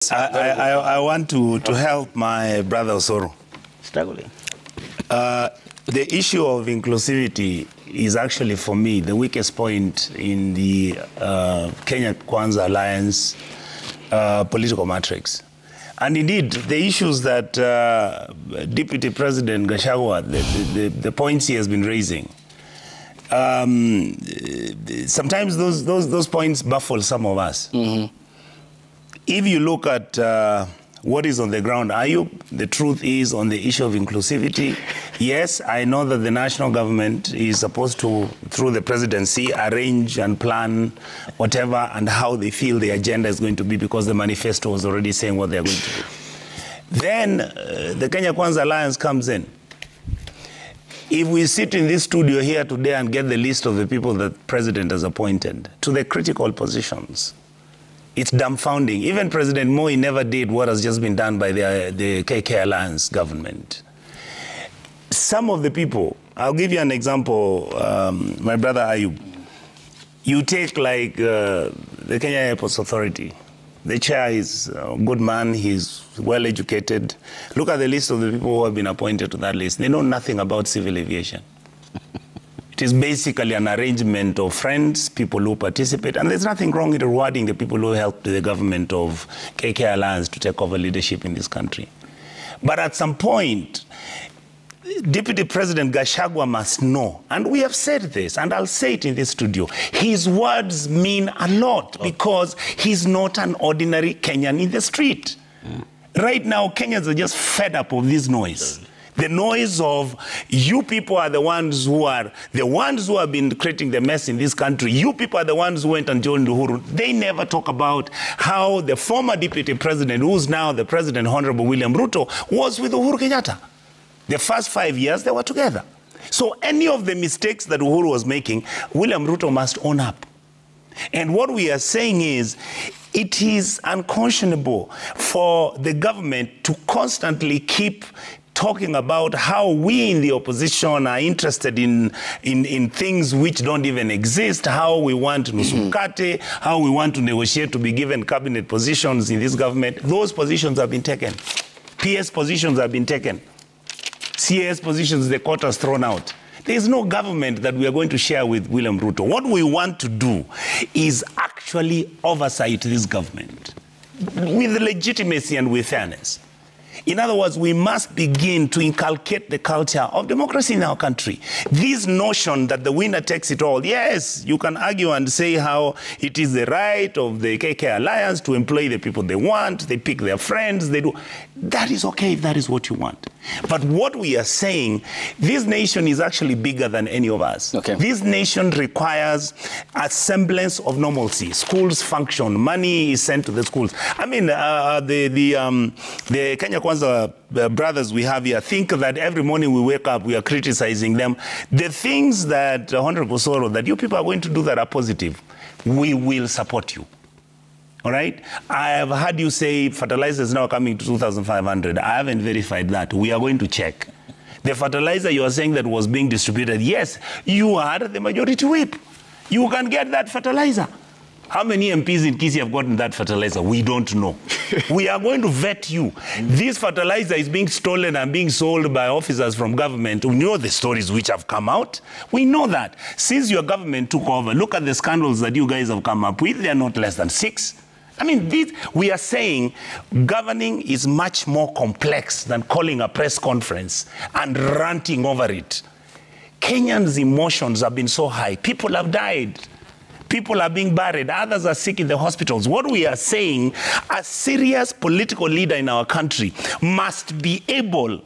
I want to help my brother Osoro. Struggling. The issue of inclusivity is actually, for me, the weakest point in the Kenya Kwanza Alliance political matrix. And indeed, the issues that Deputy President Gachagua, the points he has been raising, sometimes those points baffle some of us. Mm-hmm. If you look at what is on the ground, the truth is on the issue of inclusivity. Yes, I know that the national government is supposed to, through the presidency, arrange and plan whatever and how they feel the agenda is going to be, because the manifesto was already saying what they're going to do. Then the Kenya Kwanza Alliance comes in. If we sit in this studio here today and get the list of the people that the president has appointed to the critical positions, it's dumbfounding. Even President Moi never did what has just been done by the KK Alliance government. Some of the people, I'll give you an example, my brother Ayub. You take like the Kenya Airports Authority. The chair is a good man, he's well educated. Look at the list of the people who have been appointed to that list. They know nothing about civil aviation. It is basically an arrangement of friends, people who participate, and there's nothing wrong with rewarding the people who helped the government of KK Alliance to take over leadership in this country. But at some point, Deputy President Gachagua must know, and we have said this, and I'll say it in this studio, his words mean a lot because he's not an ordinary Kenyan in the street. Right now, Kenyans are just fed up of this noise. The noise of you people are the ones who have been creating the mess in this country. You people are the ones who went and joined Uhuru. They never talk about how the former deputy president, who's now the president, Honorable William Ruto, was with Uhuru Kenyatta. The first 5 years, they were together. So any of the mistakes that Uhuru was making, William Ruto must own up. And what we are saying is, it is unconscionable for the government to constantly keep talking about how we in the opposition are interested in things which don't even exist, how we want Nusukate, how we want to negotiate to be given cabinet positions in this government. Those positions have been taken. PS positions have been taken. CS positions, the court has thrown out. There is no government that we are going to share with William Ruto. What we want to do is actually oversight this government with legitimacy and with fairness. In other words, we must begin to inculcate the culture of democracy in our country. This notion that the winner takes it all, yes, you can argue and say how it is the right of the KK Alliance to employ the people they want, they pick their friends, they do. That is okay if that is what you want. But what we are saying, this nation is actually bigger than any of us. Okay. This nation requires a semblance of normalcy. Schools function, money is sent to the schools. I mean, the Kenya Kwanza brothers we have here think that every morning we wake up, we are criticizing them. The things that, Honorable Osoro, that you people are going to do that are positive, we will support you. All right? I have heard you say fertilizer is now coming to 2,500. I haven't verified that. We are going to check. The fertilizer you are saying that was being distributed, yes, you are the majority whip. You can get that fertilizer. How many MPs in Kisii have gotten that fertilizer? We don't know. We are going to vet you. This fertilizer is being stolen and being sold by officers from government. We know the stories which have come out. We know that. Since your government took over, look at the scandals that you guys have come up with. They are not less than 6. I mean, we are saying governing is much more complex than calling a press conference and ranting over it. Kenyans' emotions have been so high. People have died. People are being buried. Others are sick in the hospitals. What we are saying, a serious political leader in our country must be able.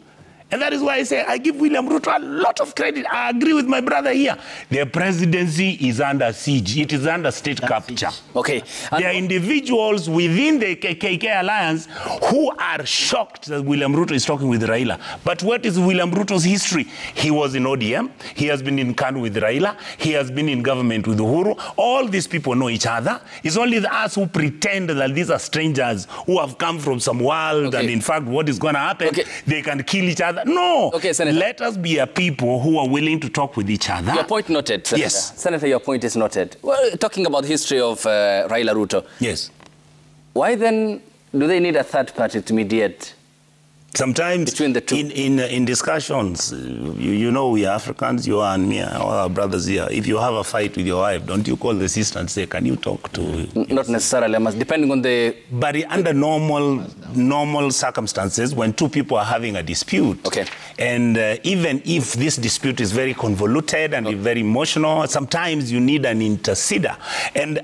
And that is why I say I give William Ruto a lot of credit. I agree with my brother here. The presidency is under siege. It is under state capture. Okay. There are individuals within the KK Alliance who are shocked that William Ruto is talking with Raila. But what is William Ruto's history? He was in ODM. He has been in KANU with Raila. He has been in government with Uhuru. All these people know each other. It's only us who pretend that these are strangers who have come from some world, and in fact, what is going to happen, they can kill each other. No. Okay, Senator. Let us be a people who are willing to talk with each other. Your point noted, Senator. Yes. Senator, your point is noted. Well, talking about the history of Raila Ruto. Yes. Why then Do they need a third party to mediate? Sometimes between the two. In discussions, you know, we Africans, you and me, all our brothers here, if you have a fight with your wife, don't you call the sister and say, can you talk to... Not necessarily, depending on the... But under normal circumstances, when two people are having a dispute, okay, and even if this dispute is very convoluted and very emotional, sometimes you need an interceder. And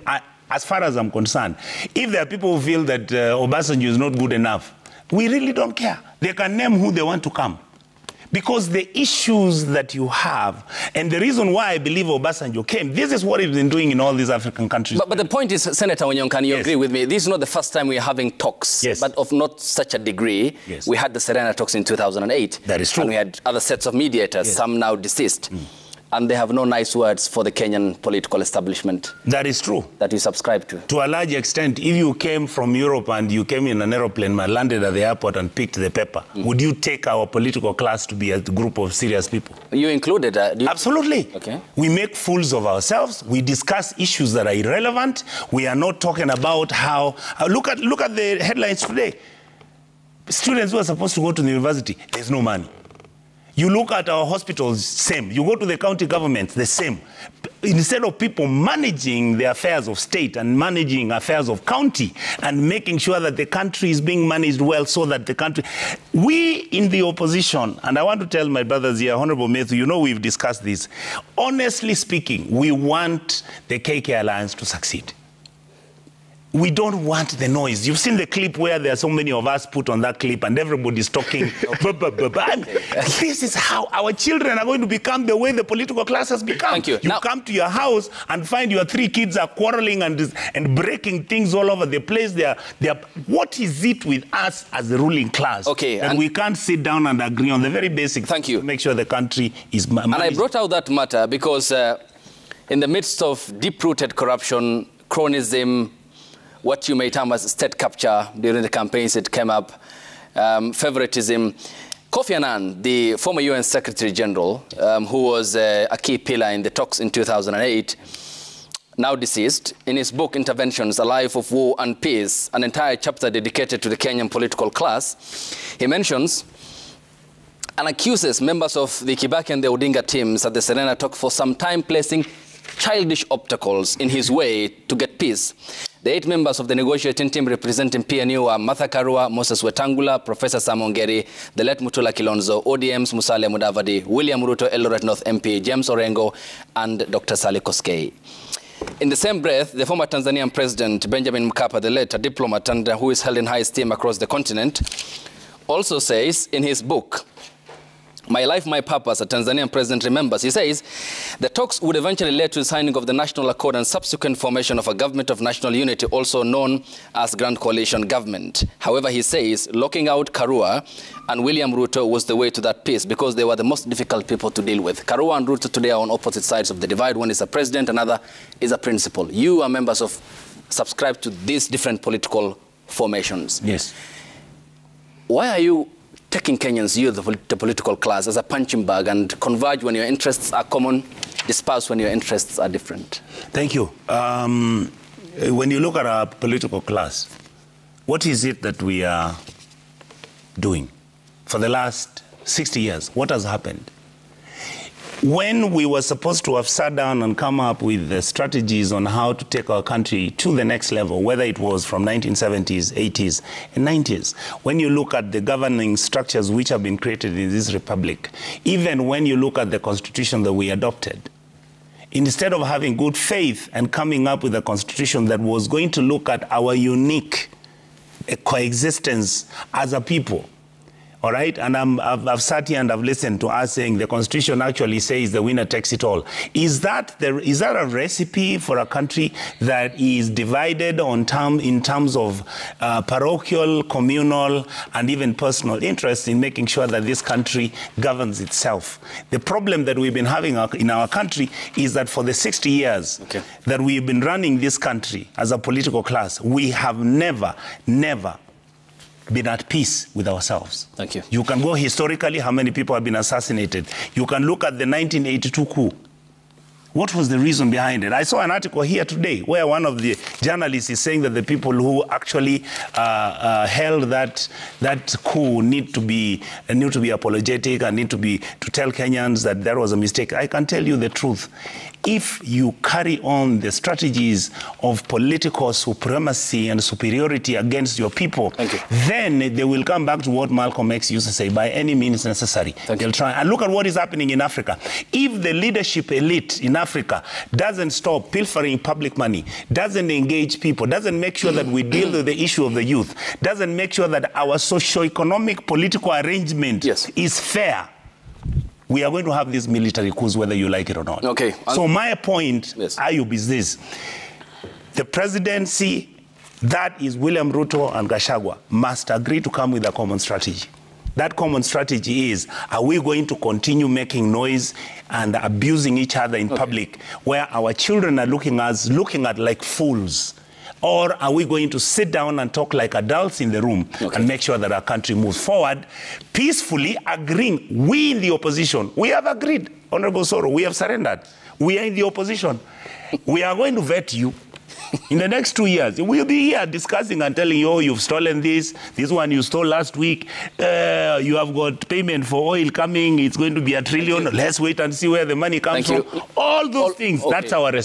as far as I'm concerned, if there are people who feel that Obasanjo is not good enough, we really don't care. They can name who they want to come. Because the issues that you have, and the reason why I believe Obasanjo came, this is what he's been doing in all these African countries. But the point is, Senator Onyonka, can you agree with me? This is not the first time we are having talks, but of not such a degree. We had the Serena talks in 2008. That is true. And we had other sets of mediators, some now deceased. And they have no nice words for the Kenyan political establishment. That is true. That you subscribe to. To a large extent, if you came from Europe and you came in an aeroplane and landed at the airport and picked the paper, would you take our political class to be a group of serious people? You included that? Absolutely. Okay. We make fools of ourselves. We discuss issues that are irrelevant. We are not talking about how... look at the headlines today. Students who are supposed to go to the university, there's no money. You look at our hospitals, same. You go to the county governments, the same. Instead of people managing the affairs of state and managing affairs of county and making sure that the country is being managed well so that the country... We in the opposition, and I want to tell my brothers here, Honorable Matthew, you know we've discussed this. Honestly speaking, we want the KK Alliance to succeed. We don't want the noise. You've seen the clip where there are so many of us put on that clip and everybody's talking. This is how our children are going to become the way the political class has become. Thank you. You now, come to your house and find your 3 kids are quarreling and breaking things all over the place. What is it with us as the ruling class? Okay, that we can't sit down and agree on the very basic things to make sure the country is managed. And I brought out that matter because in the midst of deep-rooted corruption, cronyism, what you may term as state capture during the campaigns, it came up, favoritism. Kofi Annan, the former UN Secretary General, who was a key pillar in the talks in 2008, now deceased, in his book, Interventions, A Life of War and Peace, an entire chapter dedicated to the Kenyan political class, he mentions and accuses members of the Kibaki and the Odinga teams at the Serena talk for some time placing childish obstacles in his way to get peace. The 8 members of the negotiating team representing PNU are Martha Karua, Moses Wetangula, Professor Samongeri, the late Mutula Kilonzo, ODM's Musalia Mudavadi, William Ruto, Eldoret North MP, James Orengo, and Dr. Sally Koskei. In the same breath, the former Tanzanian President Benjamin Mkapa, the late, a diplomat and who is held in high esteem across the continent, also says in his book, My Life, My Purpose, a Tanzanian president remembers, he says, the talks would eventually lead to the signing of the National Accord and subsequent formation of a government of national unity, also known as Grand Coalition Government. However, he says, locking out Karua and William Ruto was the way to that peace because they were the most difficult people to deal with. Karua and Ruto today are on opposite sides of the divide. One is a president, another is a principal. You are members of, subscribe to these different political formations. Yes. Why are you taking Kenyans, you, the political class, as a punching bag and converge when your interests are common, disperse when your interests are different? Thank you. When you look at our political class, what is it that we are doing? For the last 60 years, what has happened? When we were supposed to have sat down and come up with the strategies on how to take our country to the next level, whether it was from 1970s, 80s, and 90s, when you look at the governing structures which have been created in this republic, even when you look at the constitution that we adopted, instead of having good faith and coming up with a constitution that was going to look at our unique coexistence as a people, all right, and I've sat here and I've listened to us saying the Constitution actually says the winner takes it all. Is that a recipe for a country that is divided in terms of parochial, communal, and even personal interests in making sure that this country governs itself? The problem that we've been having in our country is that for the 60 years that we've been running this country as a political class, we have never been at peace with ourselves. Thank you. You can go historically, how many people have been assassinated. You can look at the 1982 coup. What was the reason behind it? I saw an article here today where one of the journalists is saying that the people who actually held that coup need to be apologetic and need to tell Kenyans that there was a mistake. I can tell you the truth. If you carry on the strategies of political supremacy and superiority against your people, then they will come back to what Malcolm X used to say, by any means necessary. They'll try. And look at what is happening in Africa. If the leadership elite in Africa doesn't stop pilfering public money, doesn't engage people, doesn't make sure that we deal with the issue of the youth, doesn't make sure that our socio-economic political arrangement is fair, we are going to have these military coups whether you like it or not. Okay. So my point, Ayub, is this. The presidency, that is William Ruto and Gachagua, must agree to come with a common strategy. That common strategy is, are we going to continue making noise and abusing each other in public where our children are looking at like fools? Or are we going to sit down and talk like adults in the room and make sure that our country moves forward, peacefully agreeing? We in the opposition, we have agreed, Honorable Soro, we have surrendered. We are in the opposition. We are going to vet you. In the next 2 years, we'll be here discussing and telling you, oh, you've stolen this one you stole last week, you have got payment for oil coming, it's going to be $1 trillion, let's wait and see where the money comes from. All those things, that's our response.